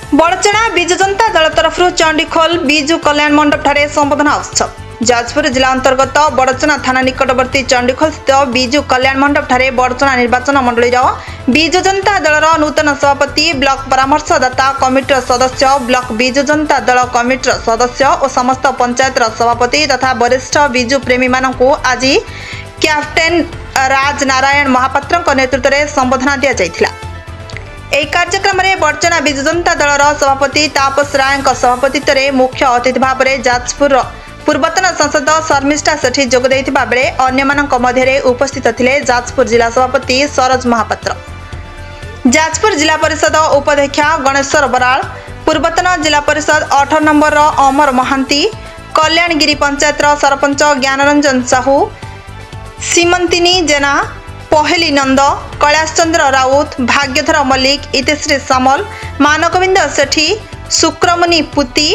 बड़चना विजु जनता दल तरफ चंडीखोल विजु कल्याण मंडप ठारे संबोधना उत्सव। जाजपुर जिला अंतर्गत बड़चना थाना निकटवर्ती चंडीखोल स्थित विजु कल्याण मंडप ठारे बड़चना निर्वाचन मंडली विजु जनता दलर नूतन सभापति ब्लॉक परामर्शदाता कमिटर सदस्य ब्लॉक विजु जनता दल कमिटर सदस्य और समस्त पंचायत सभापति तथा वरिष्ठ विजु प्रेमी मानू आज कैप्टेन राज नारायण महापात्र नेतृत्व में संबोधना दि जाइथिला। ଏହି କାର୍ଯ୍ୟକ୍ରମରେ ବଡ଼ଚଣା ବିଜୁ ଜନତା ଦଳର ସଭାପତି ତାପସ ରାୟଙ୍କ ସଭାପତିତ୍ୱରେ ମୁଖ୍ୟ ଅତିଥି ଭାବରେ ଯାଜପୁରର ପୂର୍ବତନ ସାଂସଦ ଶର୍ମିଷ୍ଠା ସେଠୀ ଯୋଗ ଦେଇଥିବା ବେଳେ ଅନ୍ୟମାନଙ୍କ ମଧ୍ୟରେ ଉପସ୍ଥିତ ଥିଲେ ଯାଜପୁର ଜିଲ୍ଲା ସଭାପତି ସରୋଜ ମହାପାତ୍ର, ଯାଜପୁର ଜିଲ୍ଲା ପରିଷଦ ଉପାଧ୍ୟକ୍ଷ ଗଣେଶ୍ୱର ବରାଳ, ପୂର୍ବତନ ଜିଲ୍ଲା ପରିଷଦ 18 ନମ୍ବରର ଅମର ମହାନ୍ତି, କଲ୍ୟାଣଗିରି ପଞ୍ଚାୟତର ସରପଞ୍ଚ ଜ୍ଞାନରଞ୍ଜନ ସାହୁ, ସୀମନ୍ତିନୀ ଜେନା, पहेली नंद, कैलाश चंद्र राउत, भाग्यधर मल्लिक, इतिश्री सामल, मानगोविंद सेठी, शुक्रमुनि पुती,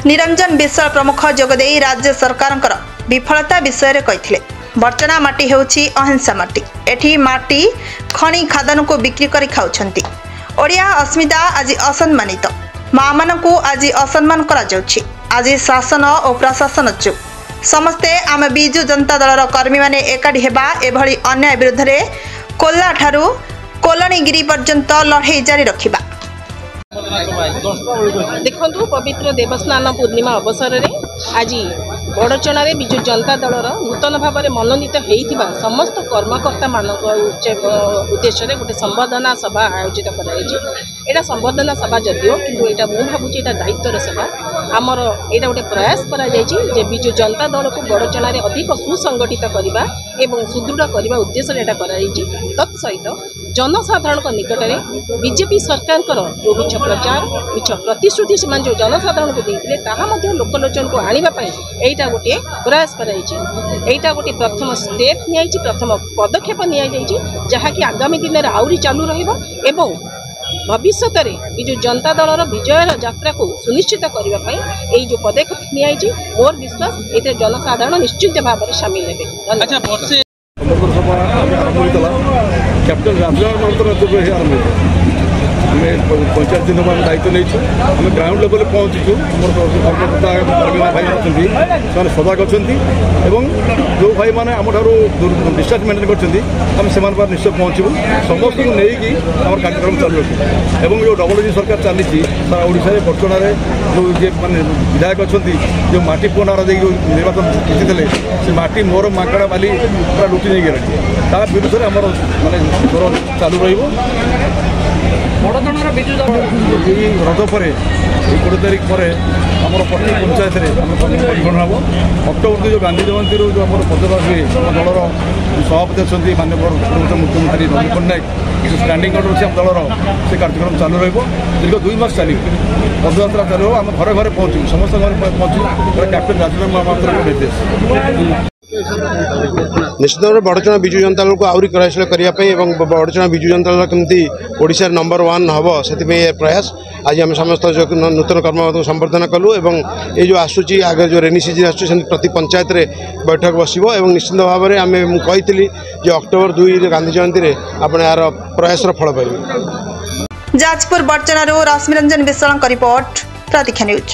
निरंजन विश्वाल प्रमुख जोगदे राज्य सरकार विफलता विषय कही। बड़चना माटी हेउछि अहिंसा माटी। एठी माटी खणी खादान को बिक्री कर खाउछंती। ओडिया अस्मिता आज असम्मानित, माँ मानकु आज असम्मान करा जाउछि। आज शासन और प्रशासन चुप। समस्ते आम विजु जनता दलर कर्मी माने एकाठी हेबा एभली अन्याय विरुद्ध रे कोल्ला ठारू कोलणीगिरी पर्यंत लड़ाई जारी रखिबा। देखंतु पवित्र देवस्नान पूर्णिमा अवसर रे आज बड़चना रे विजु जनता दलर नूतन भाव में मनोनीत होइथिबा समस्त कर्मकर्ता मानक उद्देश्य रे गोटे संबोधना सभा आयोजित कराइछि। एटा संबोधना सभा जदियो किंतु एटा मु भाबुछि एटा दायित्वर सभा आमर एटा गोटे प्रयास करा जाइछि जे विजु जनता दल को बड़चना रे अधिक सुसंगठित करबा एवं सुदृढ़ करबा उद्देश्य एटा करा जाइछि। तत् सहित जनसाधारण निकट में बीजेपी सरकार जो मिछ प्रचार मिछ प्रतिश्रुति से जो जनसाधारण को देते ताहा मध्य लोकलोचन को आनिबा पई एटा गोटे प्रयास कराइछि। एटा गोटे प्रथम स्टेप नियाइछि, प्रथम पदक्षेप नियाइछि जहा कि आगामी दिन में आउरी चालू रहिबो एवं भविष्य में विजु जनता दलर विजयर यात्रा को सुनिश्चित करने जो पदक्षेप नियाइछि मोर विश्वास ए जनसाधारण निश्चित भाव में सामिल हेबे। कैप्टन राज पंचायत दिन दायित्व नहीं आम ग्राउंड लेवल पहुँचु कर्मकर्ता कर्मी भाई अच्छे सजग अच्छा जो भाई मैंने आम डिस्टेंस मेंटेन कर निश्चय पहुँचू समस्त को लेकिन आम कार्यक्रम चालू रखी और जो डबल सरकार चली सारा ओडिशा बड़चना जो ये मानने विधायक अच्छा जो माटी पुनार निर्वाचन जीति से माटी मोर माकड़ा बाली पूरा लुटि नहीं गला ता विरुद्ध में आम मानने स्वर चालू रही रज पर 20 तारीख पर आम प्रति पंचायत गठन हम अक्टोबर जो गांधी जयंती जो आम पदभार हुए दलर सभापति अच्छा माननीय मुख्यमंत्री नवीन पट्टनायक जो स्टैंडिंग ऑर्डर अच्छे दलर से कार्यक्रम चालू दीर्घ 2 मास चलो पदयात्रा चालू आम घरे घरे पहुँचू समस्त घर पहुँचू कैप्टेन राजेन्द्र महापात्र निर्देश निश्चित भाव में बड़चना विजु जनता दल को आहरी प्रयासशील करने बड़चना विजु जनता दल केमती ओडिशा नंबर 1 हम से प्रयास आज आम समस्त नूतन कर्मकर्ता संबर्धना कलु और ये जो आसूची आगे जो रेनी सीजन आस प्रति पंचायत रे बैठक बसो और निश्चित भाव में आम कही अक्टोबर 2 गांधी जयंती आप यार प्रयास फल पाइबे। जाजपुर बड़चना रश्मिरंजन विश्वाल रिपोर्ट प्रतीक्षा न्यूज।